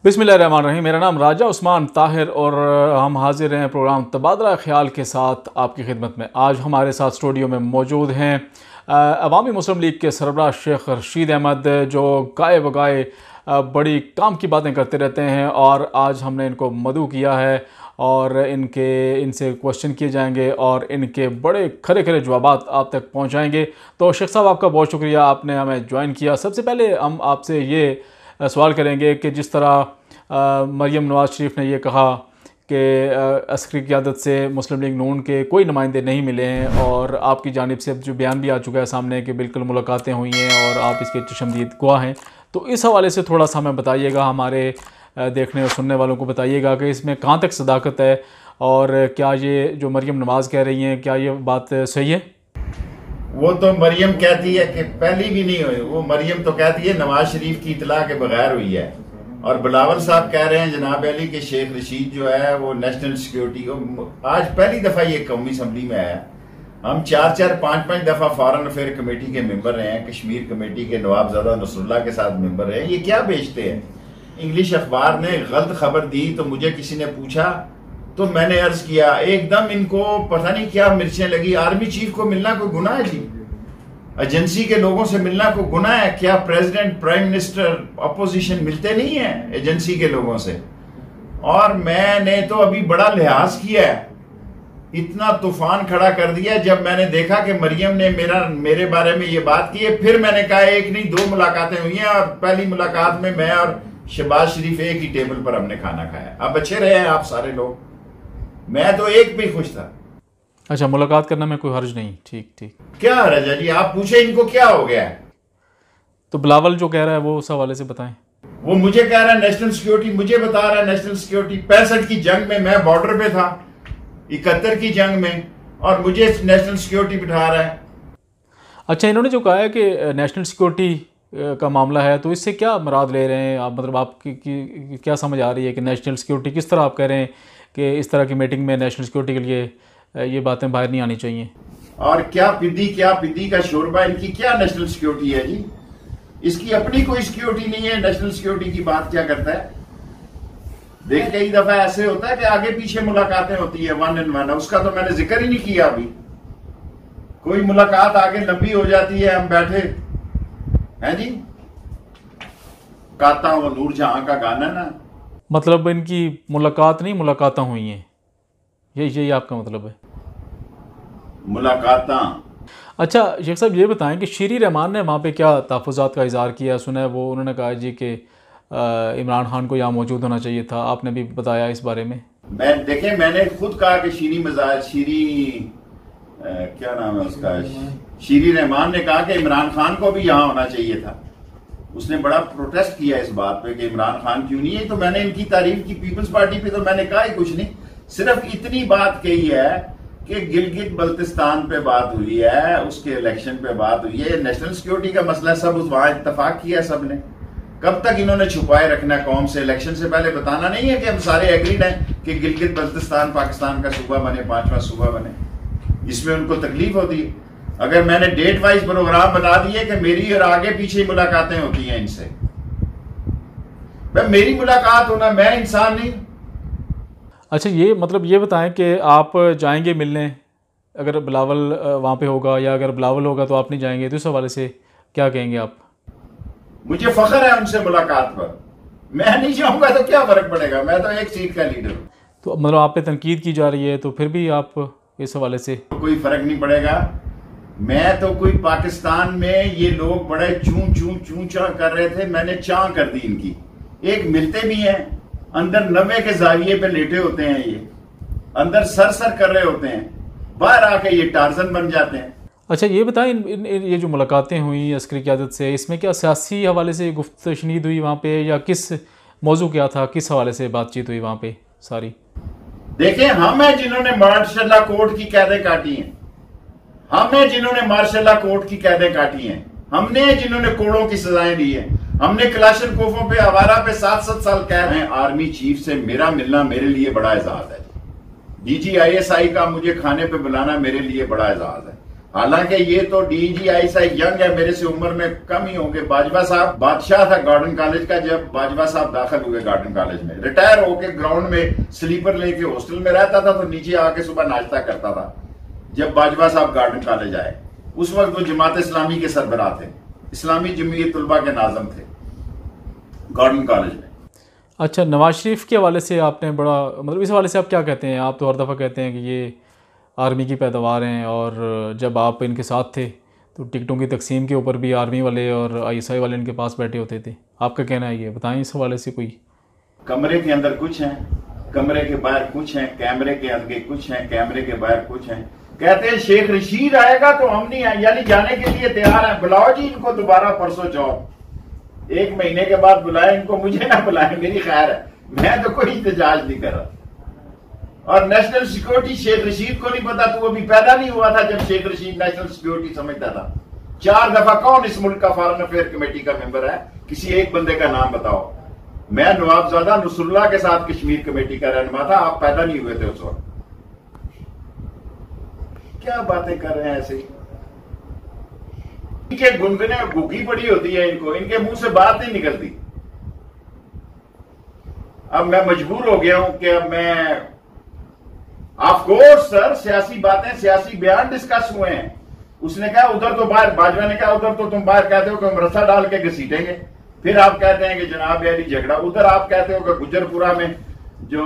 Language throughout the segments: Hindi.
बिस्मिल्लाहिर्रहमानिर्रहीम। मेरा नाम राजा उस्मान ताहिर और हम हाजिर हैं प्रोग्राम तबादला ख्याल के साथ आपकी खिदमत में। आज हमारे साथ स्टूडियो में मौजूद हैं अवामी मुस्लिम लीग के सरबराह शेख रशीद अहमद, जो गाए बगाए बड़ी काम की बातें करते रहते हैं और आज हमने इनको मदऊ किया है और इनसे क्वेश्चन किए जाएंगे और इनके बड़े खरे खरे जवाबात आप तक पहुंचाएंगे। तो शेख साहब, आपका बहुत शुक्रिया, आपने हमें ज्वाइन किया। सबसे पहले हम आपसे ये सवाल करेंगे कि जिस तरह मरियम नवाज़ शरीफ ने ये कहा कि अस्करी क़यादत से मुस्लिम लीग नून के कोई नुमाइंदे नहीं मिले हैं और आपकी जानिब से अब जो बयान भी आ चुका है सामने कि बिल्कुल मुलाकातें हुई हैं और आप इसके चशमदीद गवाह हैं, तो इस हवाले से थोड़ा सा हमें बताइएगा, हमारे देखने और सुनने वालों को बताइएगा कि इसमें कहाँ तक सदाकत है और क्या ये जो मरियम नवाज़ कह रही हैं क्या ये बात सही है? वो तो मरियम कहती है कि पहली भी नहीं हुई। वो मरियम तो कहती है नवाज शरीफ की इतला के बगैर हुई है। और बिलावल साहब कह रहे हैं जनाब अली के शेख रशीद जो है वो नेशनल सिक्योरिटी, आज पहली दफा ये कौमी असम्बली में आया। हम 4-5 दफा फॉरेन अफेयर कमेटी के मेंबर रहे हैं, कश्मीर कमेटी के नवाबजादा नसरुल्लाह के साथ मेंबर रहे हैं। ये क्या बेचते हैं? इंग्लिश अखबार ने गलत खबर दी तो मुझे किसी ने पूछा तो मैंने अर्ज किया, एकदम इनको पता नहीं क्या मिर्चें लगी। आर्मी चीफ को मिलना कोई गुनाह है जी? एजेंसी के लोगों से मिलना कोई गुनाह है क्या? प्रेसिडेंट, प्राइम मिनिस्टर, अपोजिशन मिलते नहीं है एजेंसी के लोगों से? और मैंने तो अभी बड़ा लिहाज किया है, इतना तूफान खड़ा कर दिया जब मैंने देखा कि मरियम ने मेरे बारे में ये बात की है। फिर मैंने कहा एक नहीं 2 मुलाकातें हुई हैं और पहली मुलाकात में मैं और शहबाज शरीफ एक ही टेबल पर हमने खाना खाया। अब अच्छे रहे हैं आप सारे लोग, मैं तो एक भी खुश था। अच्छा, मुलाकात करने में कोई हर्ज नहीं। ठीक ठीक, क्या हर्ज है जी? आप पूछे इनको क्या हो गया है? तो बिलावल जो कह रहा है वो उस हवाले से बताएं। वो मुझे कह रहा है नेशनल सिक्योरिटी, मुझे बता रहा है नेशनल सिक्योरिटी। 65 की जंग में मैं बॉर्डर पे था, 71 की जंग में, और मुझे नेशनल सिक्योरिटी बिठा रहा है। अच्छा, इन्होंने जो कहा है कि नेशनल सिक्योरिटी का मामला है, तो इससे क्या मुराद ले रहे हैं आप? मतलब आपकी क्या समझ आ रही है कि नेशनल सिक्योरिटी किस तरह आप कह रहे हैं कि इस तरह की मीटिंग में नेशनल सिक्योरिटी के लिए ये बातें बाहर नहीं आनी चाहिए? और क्या पिद्दी का शोरबा, इनकी क्या नेशनल सिक्योरिटी है जी? इसकी अपनी कोई सिक्योरिटी नहीं है। नेशनल सिक्योरिटी की बात क्या करता है? देख, कई दफा ऐसे होता है कि आगे पीछे मुलाकातें होती है 1 on 1, उसका तो मैंने जिक्र ही नहीं किया अभी। कोई मुलाकात आगे लंबी हो जाती है, हम बैठे हैं जी, गाता वो नूर जहां का गाना ना। मतलब इनकी मुलाकात नहीं, मुलाकातें हुई हैं, यही आपका मतलब है? मुलाकातां। अच्छा शेख साहब, ये बताएं कि शीरी रहमान ने वहाँ पे क्या तहफ़्फ़ुज़ात का इज़हार किया? सुना है वो उन्होंने कहा जी कि इमरान खान को यहाँ मौजूद होना चाहिए था। आपने भी बताया इस बारे में। देखें, मैंने खुद कहा कि क्या नाम है उसका, शीरी रहमान ने कहा कि इमरान खान को भी यहाँ होना चाहिए था। उसने बड़ा प्रोटेस्ट किया इस बात पे कि इमरान खान क्यों नहीं है। तो मैंने इनकी तारीफ की, पीपल्स पार्टी पे तो मैंने कहा ही कुछ नहीं, सिर्फ इतनी बात कही है कि गिलगित बल्तिस्तान पे बात हुई है, उसके इलेक्शन पे बात हुई है, नेशनल सिक्योरिटी का मसला सब वहां इत्तेफाक किया सबने। कब तक इन्होंने छुपाए रखना कौम से? इलेक्शन से पहले बताना नहीं है कि हम सारे एग्रीड हैं कि गिलगित बल्तिस्तान पाकिस्तान का सूबा बने, 5वां सूबा बने। इसमें उनको तकलीफ होती है। अगर मैंने डेट वाइज प्रोग्राम बता दिए कि मेरी और आगे पीछे मुलाकातें होती हैं इनसे, मेरी मुलाकात होना, मैं इंसान नहीं। अच्छा, ये मतलब ये बताएं कि आप जाएंगे मिलने अगर बिलावल वहाँ पे होगा, या अगर बिलावल होगा तो आप नहीं जाएंगे, तो इस हवाले से क्या कहेंगे आप? मुझे फख्र है उनसे मुलाकात पर, मैं नहीं जाऊंगा तो क्या फर्क पड़ेगा? मैं तो एक सीट का लीडर हूँ। तो मतलब आप पे तनकीद की जा रही है, तो फिर भी आप इस हवाले से तो कोई फर्क नहीं पड़ेगा। मैं तो कोई पाकिस्तान में ये लोग बड़े चूं चा कर रहे थे, मैंने चां कर दी इनकी। एक मिलते भी हैं, अंदर 90 के जाविये पे लेटे होते हैं, ये अंदर सर कर रहे होते हैं, बाहर आके ये टार्जन बन जाते हैं। अच्छा, ये बताएं ये जो मुलाकातें हुई अस्करी क़यादत से, इसमें क्या सियासी हवाले से गुफ्तशनीद हुई वहाँ पे, या किस मौजू क्या था, किस हवाले से बातचीत हुई वहाँ पे सारी? देखें, हम हैं जिन्होंने मार्शल कोर्ट की कैदें काटी हैं, हम हैं जिन्होंने मार्शल कोर्ट की कैदें काटी हैं, हमने जिन्होंने कोड़ों की सजाएं दी हैं, हमने क्लाशनकोफों पे, आवारा पे 7-7 साल कैद हैं। आर्मी चीफ से मेरा मिलना मेरे लिए बड़ा एजाज है। DG ISI का मुझे खाने पे बुलाना मेरे लिए बड़ा एजाज है। हालांकि ये तो DGI साहब यंग है, मेरे से उम्र में कम ही होंगे। बाजवा साहब बादशाह था गार्डन कॉलेज का जब बाजवा साहब दाखिल हुए गार्डन कॉलेज में। रिटायर होके ग्राउंड में स्लीपर लेके हॉस्टल में रहता था, तो नीचे आके सुबह नाश्ता करता था। जब बाजवा साहब गार्डन कॉलेज आए उस वक्त वो जमात इस्लामी के सरबराह थे, इस्लामी जमीयत तुलबा के नाज़िम थे गार्डन कॉलेज में। अच्छा, नवाज शरीफ के हवाले से आपने बड़ा मतलब इस हवाले से आप क्या कहते हैं? आप तो हर दफ़ा कहते हैं कि ये आर्मी की पैदावार हैं, और जब आप इनके साथ थे तो टिकटों की तकसीम के ऊपर भी आर्मी वाले और ISI वाले इनके पास बैठे होते थे। आपका कहना है ये बताएं इस हवाले से कोई? कमरे के अंदर कुछ हैं, कमरे के बाहर कुछ हैं, कैमरे के अंदर कुछ हैं, कैमरे के बाहर कुछ हैं। कहते हैं शेख रशीद आएगा तो हम नहीं आए, यानी जाने के लिए तैयार हैं। बुलाओ जी इनको दोबारा परसों चौथ, 1 महीने के बाद बुलाए इनको, मुझे ना बुलाए, मेरी खैर है, मैं तो कोई इhtजाज नहीं कर रहा। और नेशनल सिक्योरिटी शेख रशीद को नहीं पता, तो वो भी पैदा नहीं हुआ था जब शेख रशीद नेशनल सिक्योरिटी समझता था। 4 दफा कौन इस मुल्क का फॉरेन अफेयर कमेटी का मेंबर है? किसी एक बंदे का नाम बताओ। मैं नवाबजादा नसरुल्लाह के साथ कश्मीर कमेटी का रहनुमा था, आप पैदा नहीं हुए थे उस वक्त। क्या बातें कर रहे हैं ऐसे ही? इनके गुनगुने भूखी पड़ी होती है इनको, इनके मुंह से बात नहीं निकलती। अब मैं मजबूर हो गया हूं कि अब मैं, ऑफ कोर्स सर, सियासी बातें, सियासी बयान डिस्कस हुए हैं। उसने कहा उधर तो बाहर, बाजवा ने कहा उधर तो तुम बाहर कहते हो कि हम रस्सा डाल के घसीटेंगे, फिर आप कहते हैं कि जनाब यारी झगड़ा, उधर आप कहते हो कि गुजरपुरा में जो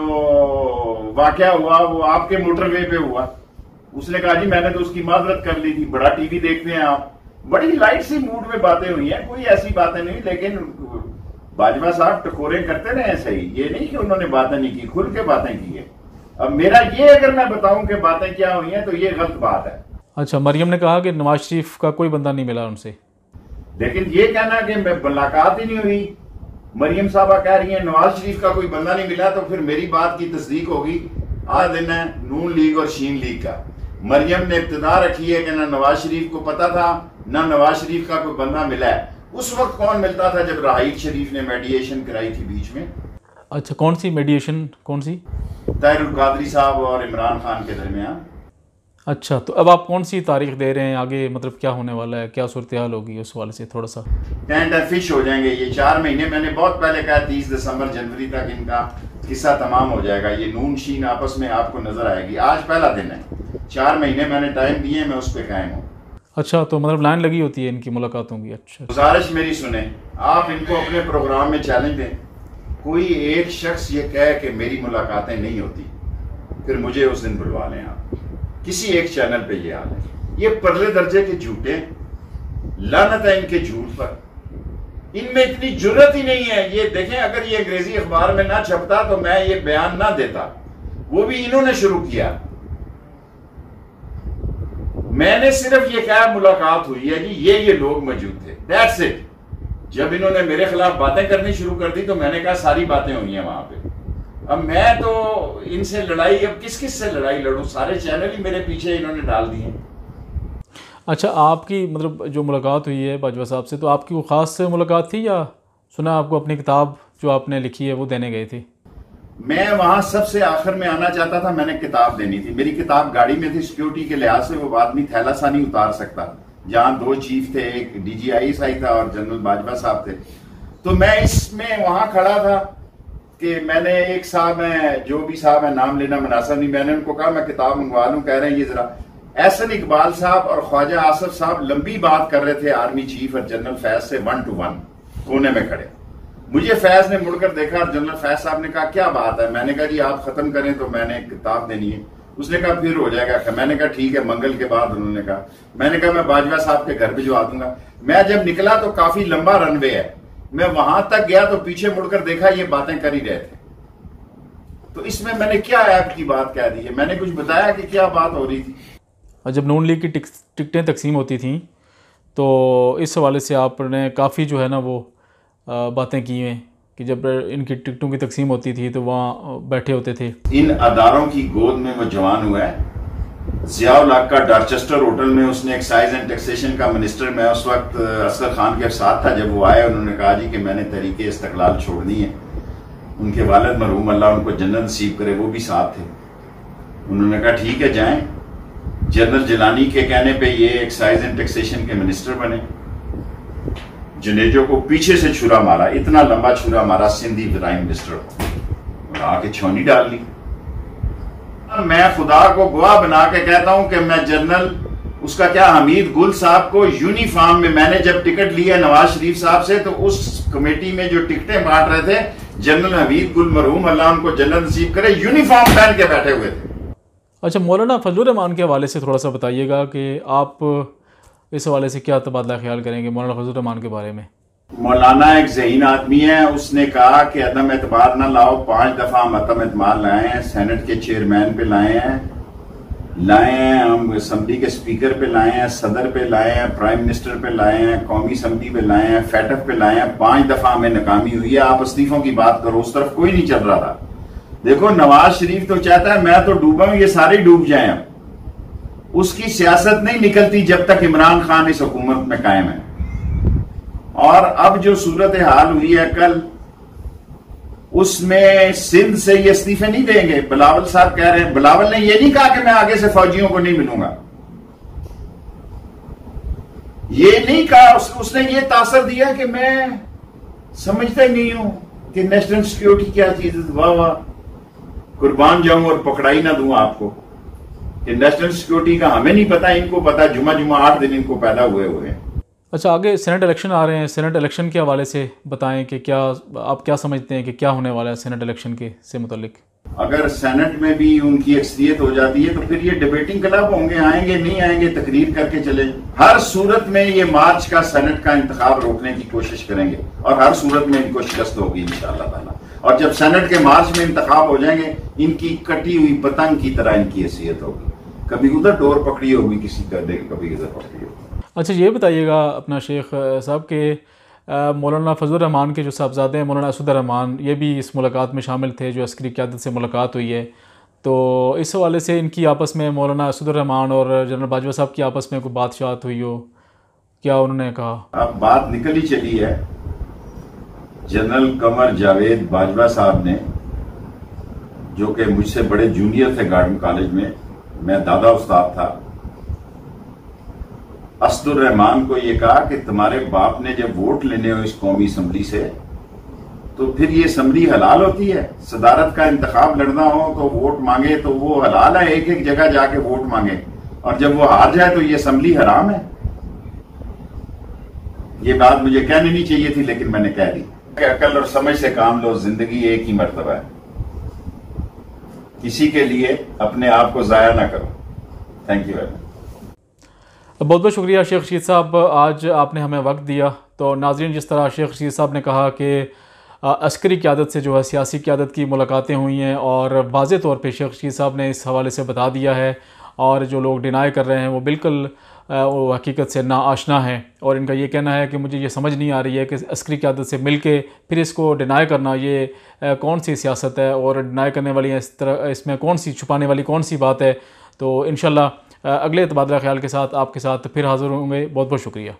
वाकया हुआ वो आपके मोटरवे पे हुआ। उसने कहा जी मैंने तो उसकी माजरत कर ली थी, बड़ा टीवी देखते हैं आप। बड़ी लाइट सी मूड में बातें हुई हैं, कोई ऐसी बातें नहीं, लेकिन बाजवा साहब टकोरे करते रहे सही, ये नहीं कि उन्होंने बातें नहीं की, खुल के बातें की है। अब मेरा ये अगर मैं बताऊं कि बातें क्या हुई हैं तो ये गलत बात है। अच्छा, मरियम ने कहा कि नवाज शरीफ का कोई बंदा नहीं मिला उनसे, लेकिन ये कहना कि मुलाकात ही नहीं हुई, मरियम साहबा कह रही है नवाज शरीफ का कोई बंदा नहीं मिला, तो फिर मेरी बात की तस्दीक होगी। आज दिन है नून लीग और शीन लीग का। मरियम ने इब्तिदा रखी है कि ना नवाज शरीफ को पता था ना नवाज शरीफ का कोई बंदा मिला है। उस वक्त कौन मिलता था जब राहिद शरीफ ने मेडिएशन कराई थी बीच में। अच्छा, कौन सी मेडिएशन, कौन सी? ताहिरुल कादरी साहब और इमरान खान के दरमियान। अच्छा, तो अब आप कौन सी तारीख दे रहे हैं आगे, मतलब क्या होने वाला है, क्या सूरत हाल होगी उस वाले से थोड़ा सा? टेंट फिश हो जाएंगे ये 4 महीने। मैंने बहुत पहले कहा 30 दिसंबर जनवरी तक इनका किस्सा तमाम हो जाएगा। ये नून शीन आपस में आपको नजर आएगी। आज पहला दिन है, 4 महीने मैंने टाइम दिए, मैं उस पर कायम हूँ। अच्छा, तो मतलब लाइन लगी होती है इनकी मुलाकातों की? अच्छा, गुजारिश मेरी सुने, आप इनको अपने प्रोग्राम में चैलेंज दें। कोई एक शख्स ये कहे कि मेरी मुलाकातें नहीं होती, फिर मुझे उस दिन बुलवा लें आप, किसी एक चैनल पे ये आ जाए। ये परले दर्जे के झूठे, लानत है इनके झूठ पर, इनमें इतनी जुर्रत ही नहीं है। ये देखें, अगर ये अंग्रेजी अखबार में ना छपता तो मैं ये बयान ना देता, वो भी इन्होंने शुरू किया। मैंने सिर्फ ये कहा मुलाकात हुई है जी, ये लोग मौजूद थे, दैट्स इट। जब इन्होंने मेरे खिलाफ बातें करनी शुरू कर दी तो मैंने कहा सारी बातें हुई हैं वहां पे। अब मैं तो इनसे लड़ाई, अब किस किस से लड़ाई लड़ूं? सारे चैनल ही मेरे पीछे इन्होंने डाल दिए। अच्छा, आपकी मतलब जो मुलाकात हुई है बाजवा साहब से, तो आपकी वो ख़ास से मुलाकात थी या सुना आपको अपनी किताब जो आपने लिखी है वो देने गए थे? मैं वहां सबसे आखिर में आना चाहता था, मैंने किताब देनी थी। मेरी किताब गाड़ी में थी, सिक्योरिटी के लिहाज से वो आदमी थैला सा नहीं उतार सकता। जहां 2 चीफ थे, एक DGI था और जनरल बाजवा साहब थे। तो मैं इसमें वहां खड़ा था कि मैंने एक साहब है, जो भी साहब है, नाम लेना मुनासिब नहीं, मैंने उनको कहा मैं किताब मंगवा लूं। कह रहे हैं ये जरा, एहसन इकबाल साहब और ख्वाजा आसिफ साहब लंबी बात कर रहे थे आर्मी चीफ और जनरल फैज से 1 to 1 कोने में खड़े। मुझे फैज ने मुड़कर देखा और जनरल फैज साहब ने कहा क्या बात है? मैंने कहा जी आप खत्म करें तो मैंने किताब देनी है। उसने कहा फिर हो जाएगा। मैंने कहा ठीक है, मंगल के बाद। उन्होंने कहा, मैंने कहा मैं बाजवा साहब के घर भिजवा दूंगा। मैं जब निकला तो काफी लंबा रनवे है, मैं वहां तक गया तो पीछे मुड़कर देखा ये बातें कर ही रहे थे। तो इसमें मैंने क्या ऐप की बात कह दी है? मैंने कुछ बताया कि क्या बात हो रही थी? जब नून लीग की टिकटें तकसीम होती थी तो इस हवाले से आपने काफ़ी जो है ना वो बातें की हैं कि जब इनकी टिकटों की तकसीम होती थी तो वहाँ बैठे होते थे। इन अदारों की गोद में वो जवान हुआ है। ज़ियाउल हक का डॉर्चेस्टर होटल में उसने एक्साइज एंड टैक्सेशन का मिनिस्टर, मैं उस वक्त असगर खान के साथ था, जब वो आए उन्होंने कहा जी कि मैंने तरीके इस्तकलाल छोड़नी है। उनके वालिद मरहूम अल्लाह उनको जन्नत नसीब करे, वो भी साथ थे। उन्होंने कहा ठीक है जाएं। जनरल जिलानी के कहने पे ये एक्साइज एंड टैक्सेशन के मिनिस्टर बने। जनेजो को पीछे से छुरा मारा, इतना लंबा छुरा मारा सिंधी प्राइम मिनिस्टर को, आके छौनी डाल ली। मैं खुदा को गवाह बना के कहता हूं कि मैं जनरल उसका क्या हमीद गुल साहब को यूनिफॉर्म में, मैंने जब टिकट लिया नवाज शरीफ साहब से तो उस कमेटी में जो टिकटें बांट रहे थे जनरल हमीद गुल मरहूम अल्लाह उनको जन्नत नसीब करे, यूनिफॉर्म पहन के बैठे हुए थे। अच्छा, मौलाना फजलुर रहमान के हवाले से थोड़ा सा बताइएगा कि आप इस हवाले से क्या तबादला ख्याल करेंगे मौलाना फजलुर रहमान के बारे में। मौलाना एक ज़हीन आदमी है, उसने कहा कि अदम एतबार ना लाओ, 5 दफा हम अदम एतबार लाए हैं, सेनेट के चेयरमैन पे लाए हैं, हम असम्बली के स्पीकर पे लाए हैं, सदर पे लाए हैं, प्राइम मिनिस्टर पे लाए हैं, कौमी असम्बली पे लाए हैं, फैटफ पे लाए हैं, 5 दफा हमें नाकामी हुई है। आप इस्तीफों की बात करो, उस तरफ कोई नहीं चल रहा था। देखो नवाज शरीफ तो चाहता है मैं तो डूबा हूं, ये सारे डूब जाए। उसकी सियासत नहीं निकलती जब तक इमरान खान इस हुकूमत में कायम है। और अब जो सूरत हाल हुई है कल, उसमें सिंध से ये इस्तीफे नहीं देंगे। बिलावल साहब कह रहे हैं, बिलावल ने ये नहीं कहा कि मैं आगे से फौजियों को नहीं मिलूंगा, ये नहीं कहा। उसने ये तासर दिया कि मैं समझता ही नहीं हूं कि नेशनल सिक्योरिटी क्या चीज है। वाह वाह, कुर्बान जाऊं और पकड़ाई ना दूं आपको कि नेशनल सिक्योरिटी का हमें नहीं पता, इनको पता। जुमा 8 दिन इनको पैदा हुए हैं। अच्छा, आगे सेनेट इलेक्शन आ रहे हैं, सेनेट इलेक्शन के हवाले से बताएं कि क्या आप क्या समझते हैं कि क्या होने वाला है सेनेट इलेक्शन के से मुतालिक। अगर सेनेट में भी उनकी अक्सरियत हो जाती है तो फिर ये डिबेटिंग क्लब होंगे, आएंगे नहीं आएंगे तकरीर करके चले। हर सूरत में ये मार्च का सेनेट का इंतखाब रोकने की कोशिश करेंगे और हर सूरत में इनको शिकस्त होगी इंशाअल्लाह ताला। और जब सेनेट के मार्च में इंतखाब हो जाएंगे, इनकी कटी हुई पतंग की तरह इनकी हैसियत होगी, कभी उधर डोर पकड़ी होगी किसी का, कभी इधर पकड़ी होगी। अच्छा, ये बताइएगा अपना शेख साहब के मौलाना फजलुर रहमान के जो साहबजादे हैं मौलाना असद रहमान, ये भी इस मुलाकात में शामिल थे जो अस्करी क़यादत से मुलाकात हुई है। तो इस हवाले से इनकी आपस में मौलाना असद रहमान और जनरल बाजवा साहब की आपस में कोई बातचीत हुई हो, क्या उन्होंने कहा? अब बात निकल ही चली है। जनरल कमर जावेद बाजवा साहब ने, जो कि मुझसे बड़े जूनियर थे गार्डन कॉलेज में, मैं दादा उस्ताद था, असदुर रहमान को यह कहा कि तुम्हारे बाप ने जब वोट लेने हो इस कौमी असम्बली से तो फिर ये असम्बली हलाल होती है। सदारत का इंतखाब लड़ना हो तो वोट मांगे तो वो हलाल है, एक एक जगह जाके वोट मांगे, और जब वो हार जाए तो ये असम्बली हराम है। ये बात मुझे कहनी नहीं चाहिए थी लेकिन मैंने कह दी। अकल और समझ से काम लो, जिंदगी एक ही मर्तबा है, किसी के लिए अपने आप को जाया ना करो। Thank you very much. बहुत बहुत शुक्रिया शेख रशीद साहब, आज आपने हमें वक्त दिया। तो नाज़रीन, जिस तरह शेख रशीद साहब ने कहा कि अस्करी क़यादत से जो है सियासी क़यादत की मुलाकातें हुई हैं और वाज़े तौर पे शेख रशीद साहब ने इस हवाले से बता दिया है, और जो लोग डिनाई कर रहे हैं वो बिल्कुल वो हकीकत से ना आशना है। और इनका ये कहना है कि मुझे ये समझ नहीं आ रही है कि अस्करी क़यादत से मिल के फिर इसको डिनाई करना ये कौन सी सियासत है, और डिनाई करने वाली इस तरह इसमें कौन सी, छुपाने वाली कौन सी बात है। तो इंशाल्लाह अगले तबादला ख्याल के साथ आपके साथ फिर हाज़िर होंगे। बहुत बहुत शुक्रिया।